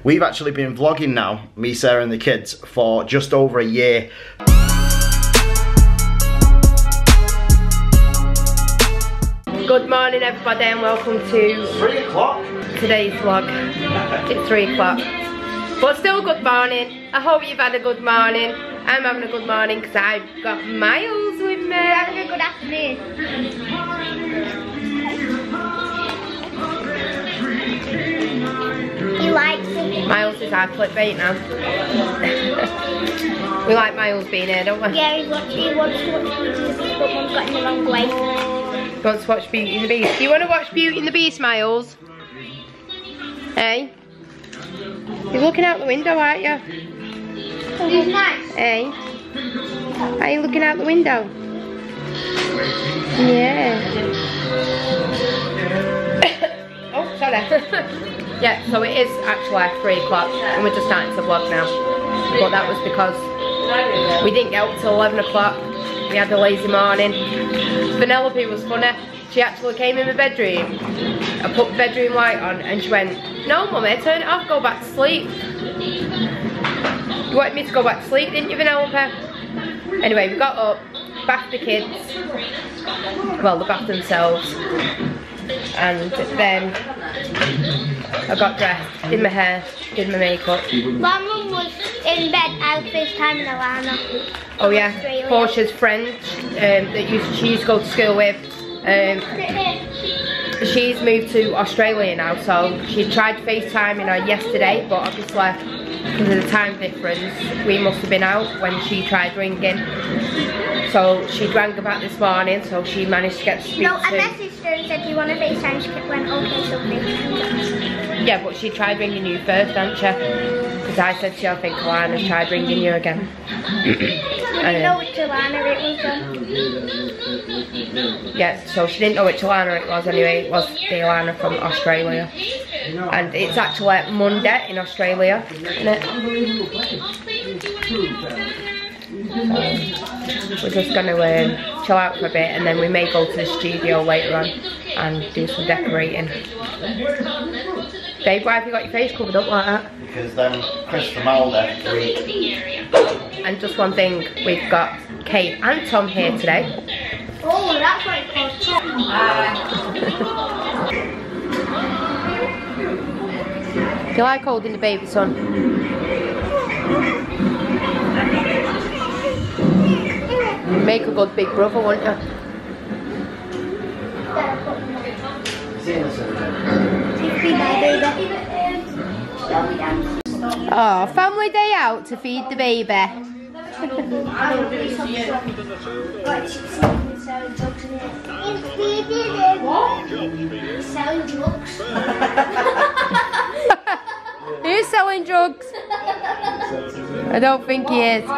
we've actually been vlogging now, me, Sarah and the kids, for just over a year. Good morning everybody and welcome to 3 o'clock. Today's vlog. It's 3 o'clock. But still good morning. I hope you've had a good morning. I'm having a good morning because I've got Miles with me. Having a good afternoon. He likes it. Miles is our clickbait now. We like Miles being here, don't we? Yeah, he wants to watch Beauty and the Beast, but Mum's got in the wrong way. He wants to watch Beauty and the Beast. Do you want to watch Beauty and the Beast, Miles? Hey? You're looking out the window, aren't you? He's nice. Hey? Are you looking out the window? Yeah. Oh, sorry. Yeah, so it is actually 3 o'clock and we're just starting to vlog now. But that was because we didn't get up till 11 o'clock. We had a lazy morning. Penelope was funny. She actually came in my bedroom. I put the bedroom light on and she went, "No mummy, turn it off, go back to sleep." You wanted me to go back to sleep, didn't you, Penelope? Anyway, we got up, bathed the kids. Well, they bathed themselves. And then I got dressed, did my hair, did my makeup. While Mum was in bed, I was FaceTiming Alana. Oh yeah, Portia's friend that she used to go to school with. She's moved to Australia now, so she tried FaceTiming her yesterday, but obviously because of the time difference, we must have been out when she tried ringing. So she rang her back this morning, so she managed to get to speak No, I messaged her and said, "Do you want to FaceTime?" She went, "Okay, so FaceTime." Yeah, but she tried ringing you first, didn't she? Because I said to you, I think Alana's tried ringing you again. I didn't know which Alana it was. Yeah, so she didn't know which Alana it was anyway. It was the Alana from Australia. And it's actually Monday in Australia, isn't it? So we're just going to chill out for a bit and then we may go to the studio later on and do some decorating. Babe, why have you got your face covered up like that? Because then Chris from Alder. And just one thing, we've got Kate and Tom here today. Oh, that's what it's called, Tom. Do you like holding the baby, son? You make a good big brother, won't you? Oh, family day out to feed the baby. Selling drugs. Who's selling drugs? I don't think he is. Who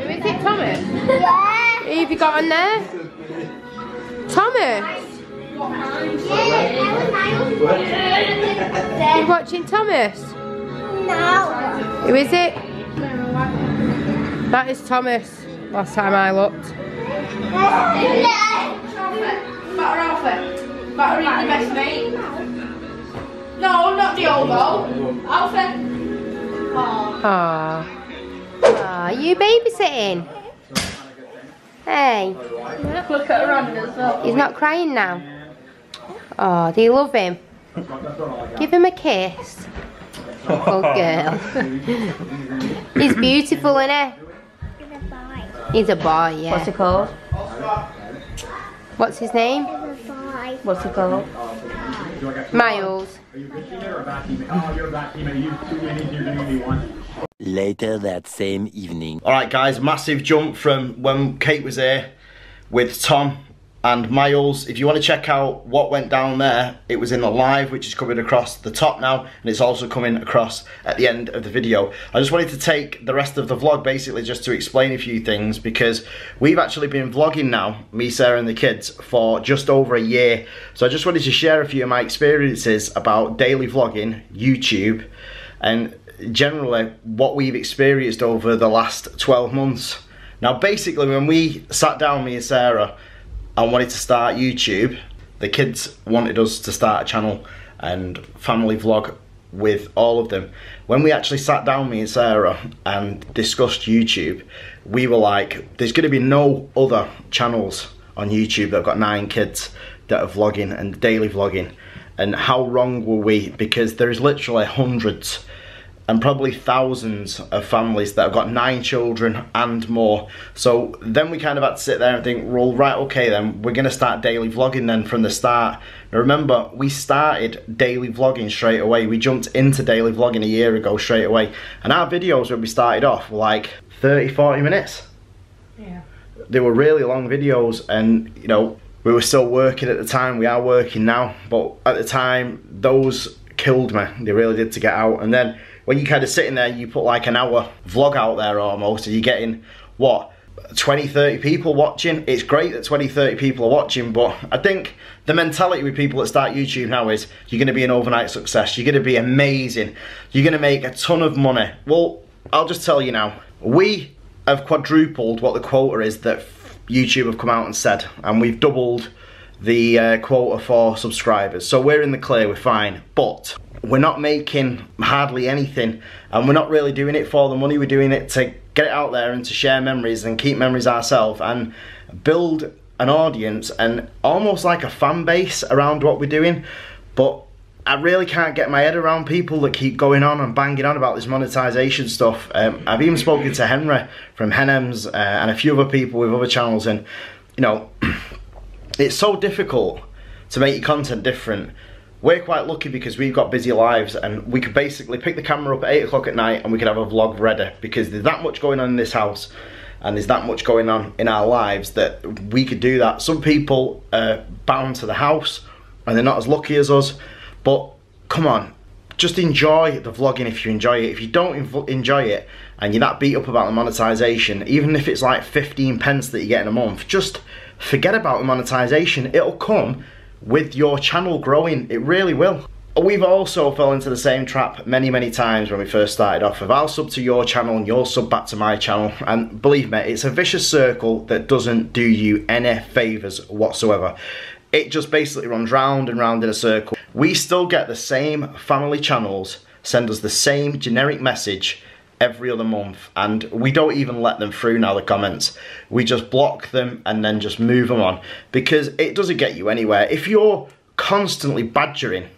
is it, Thomas? Yeah. Who have you got on there? Thomas? You watching Thomas? No. Who is it? That is Thomas. Last time I looked. Battery the best mate. No, not the old though. Alfred. Aww. Aww, you babysitting? Hey. Look at around as well. He's not crying now. Oh, do you love him? Give him a kiss. Oh girl. He's beautiful, isn't he? He's a boy, yeah. What's he called? What's his name? What's he called? Miles. Later that same evening. Alright guys, massive jump from when Kate was here with Tom and Miles. If you want to check out what went down there, it was in the live, which is coming across the top now, and it's also coming across at the end of the video. I just wanted to take the rest of the vlog basically just to explain a few things, because we've actually been vlogging now, me, Sarah and the kids, for just over a year. So I just wanted to share a few of my experiences about daily vlogging, YouTube, and generally what we've experienced over the last 12 months. Now basically when we sat down, me and Sarah, and wanted to start YouTube, the kids wanted us to start a channel and family vlog with all of them. When we actually sat down, me and Sarah, and discussed YouTube, we were like, there's going to be no other channels on YouTube that have got 9 kids that are vlogging and daily vlogging. And how wrong were we? Because there is literally hundreds and probably thousands of families that have got 9 children and more. So then we kind of had to sit there and think, well, right, okay then, we're going to start daily vlogging then from the start. Now remember, we started daily vlogging straight away. We jumped into daily vlogging a year ago straight away. And our videos when we started off were like 30, 40 minutes. Yeah. They were really long videos, and you know, we were still working at the time. We are working now, but at the time, those killed me. They really did, to get out. And then when you kind of sitting there, you put like an hour vlog out there almost, and you're getting, what, 20, 30 people watching. It's great that 20, 30 people are watching, but I think the mentality with people that start YouTube now is you're going to be an overnight success. You're going to be amazing. You're going to make a ton of money. Well, I'll just tell you now, we have quadrupled what the quota is that YouTube have come out and said, and we've doubled the quota for subscribers. So we're in the clear, we're fine, but we're not making hardly anything, and we're not really doing it for the money. We're doing it to get it out there and to share memories and keep memories ourselves and build an audience and almost like a fan base around what we're doing. But I really can't get my head around people that keep going on and banging on about this monetization stuff. I've even spoken to Henry from Henham's and a few other people with other channels, and you know, it's so difficult to make your content different. We're quite lucky because we've got busy lives, and we could basically pick the camera up at 8 o'clock at night and we could have a vlog ready, because there's that much going on in this house and there's that much going on in our lives that we could do that. Some people are bound to the house and they're not as lucky as us, but come on, just enjoy the vlogging if you enjoy it. If you don't enjoy it and you're that beat up about the monetization, even if it's like 15 pence that you get in a month, just forget about the monetization. It'll come with your channel growing, it really will. We've also fell into the same trap many times when we first started off of, I'll sub to your channel and you'll sub back to my channel, and believe me, it's a vicious circle that doesn't do you any favours whatsoever. It just basically runs round and round in a circle. We still get the same family channels send us the same generic message every other month, and we don't even let them through now, the comments. We just block them and then just move them on, because it doesn't get you anywhere. If you're constantly badgering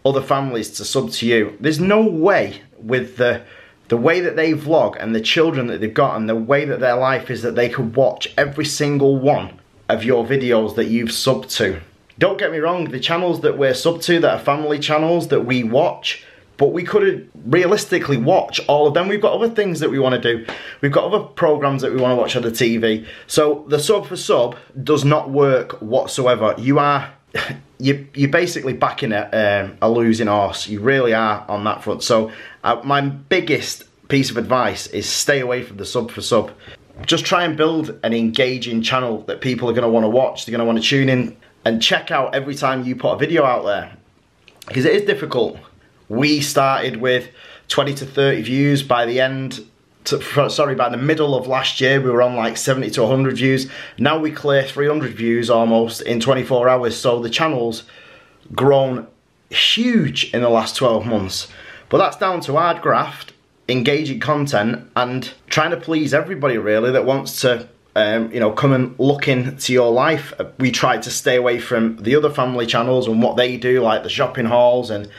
other families to sub to you, there's no way, with the way that they vlog and the children that they've got and the way that their life is, that they could watch every single one of your videos that you've subbed to. Don't get me wrong, the channels that we're subbed to that are family channels that we watch, but we couldn't realistically watch all of them. We've got other things that we want to do. We've got other programs that we want to watch on the TV. So the sub for sub does not work whatsoever. You're basically backing a losing horse. You really are on that front. So my biggest piece of advice is stay away from the sub for sub. Just try and build an engaging channel that people are going to want to watch. They're going to want to tune in and check out every time you put a video out there, because it is difficult. We started with 20 to 30 views by the by the middle of last year. We were on like 70 to 100 views. Now we clear 300 views almost in 24 hours. So the channel's grown huge in the last 12 months. But that's down to hard graft, engaging content, and trying to please everybody really that wants to you know, come and look into your life. We tried to stay away from the other family channels and what they do, like the shopping hauls and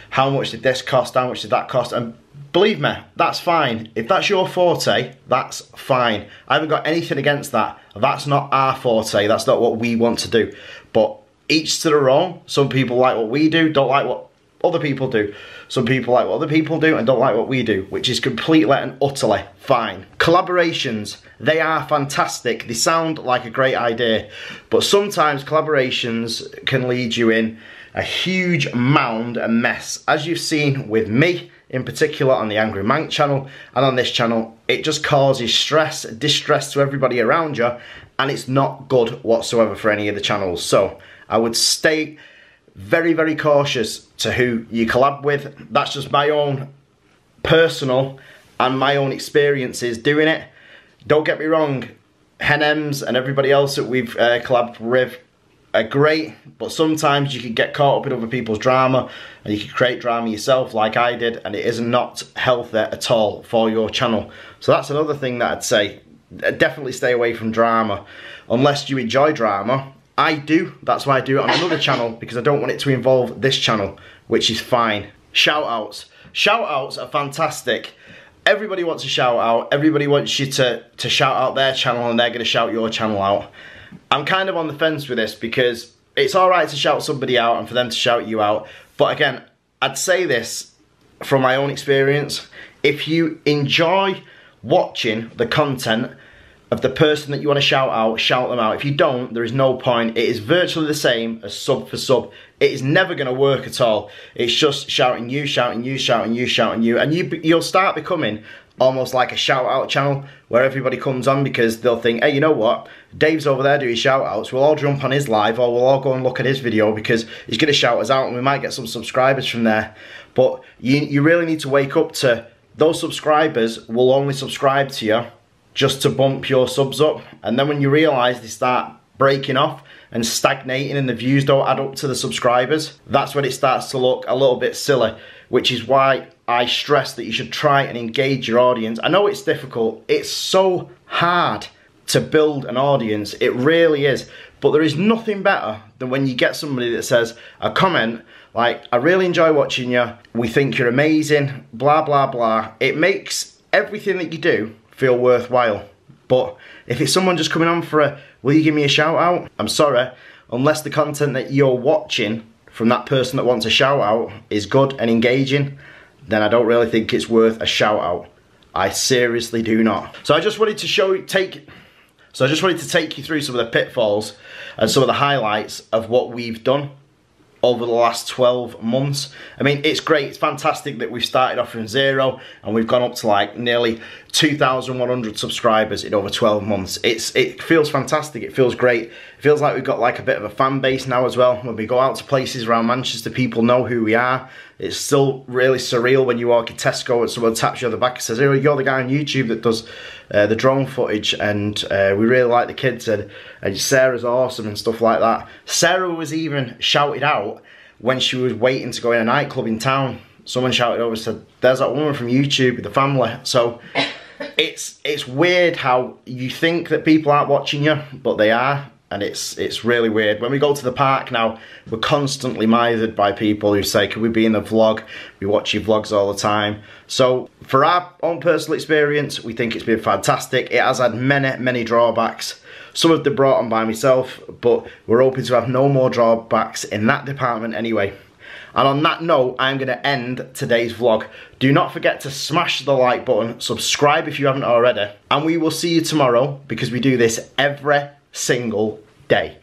how much did this cost, how much did that cost, and believe me, that's fine. If that's your forte, that's fine. I haven't got anything against that. That's not our forte, that's not what we want to do. But each to their own. Some people like what we do, don't like what other people do. Some people like what other people do and don't like what we do, which is completely and utterly fine. Collaborations, they are fantastic. They sound like a great idea, but sometimes collaborations can lead you in a huge mound and mess, as you've seen with me in particular on the Angry Mank channel and on this channel. It just causes stress, distress to everybody around you, and it's not good whatsoever for any of the channels. So I would stay very cautious to who you collab with. That's just my own personal and my own experiences doing it. Don't get me wrong, Henems and everybody else that we've collabed with are great, but sometimes you can get caught up in other people's drama and you can create drama yourself like I did, and it is not healthy at all for your channel. So that's another thing that I'd say. Definitely stay away from drama unless you enjoy drama. I do, that's why I do it on another channel, because I don't want it to involve this channel, which is fine. Shout outs. Shout outs are fantastic. Everybody wants a shout out. Everybody wants you to shout out their channel, and they're going to shout your channel out. I'm kind of on the fence with this, because it's alright to shout somebody out and for them to shout you out. But again, I'd say this from my own experience. If you enjoy watching the content of the person that you want to shout them out. If you don't, there is no point. It is virtually the same as sub for sub. It is never going to work at all. It's just shouting you, shouting you, shouting you, shouting you. And you'll start becoming almost like a shout out channel where everybody comes on because they'll think, hey, you know what? Dave's over there doing shout outs. We'll all jump on his live, or we'll all go and look at his video because he's going to shout us out and we might get some subscribers from there. But you really need to wake up to those subscribers will only subscribe to you just to bump your subs up, and then when you realise they start breaking off and stagnating and the views don't add up to the subscribers, that's when it starts to look a little bit silly, which is why I stress that you should try and engage your audience. I know it's difficult, it's so hard to build an audience, it really is, but there is nothing better than when you get somebody that says a comment like, I really enjoy watching you, we think you're amazing, blah blah blah. It makes everything that you do feel worthwhile. But if it's someone just coming on for a, will you give me a shout out? I'm sorry, unless the content that you're watching from that person that wants a shout out is good and engaging, then I don't really think it's worth a shout out. I seriously do not. So I just wanted to take you through some of the pitfalls and some of the highlights of what we've done over the last 12 months. I mean, it's great, it's fantastic that we've started off from 0 and we've gone up to like nearly 2,100 subscribers in over 12 months. It feels fantastic, it feels great. It feels like we've got like a bit of a fan base now as well. When we go out to places around Manchester, people know who we are. It's still really surreal when you walk in Tesco and someone taps you on the back and says, oh, you're the guy on YouTube that does the drone footage, and we really like the kids, and Sarah's awesome and stuff like that. Sarah was even shouted out when she was waiting to go in a nightclub in town. Someone shouted over and said, there's that woman from YouTube with the family. So it's weird how you think that people aren't watching you, but they are. And it's really weird. When we go to the park now, we're constantly mithered by people who say, can we be in the vlog? We watch your vlogs all the time. So for our own personal experience, we think it's been fantastic. It has had many drawbacks. Some of them brought on by myself, but we're hoping to have no more drawbacks in that department anyway. And on that note, I'm going to end today's vlog. Do not forget to smash the like button, subscribe if you haven't already, and we will see you tomorrow, because we do this every single day.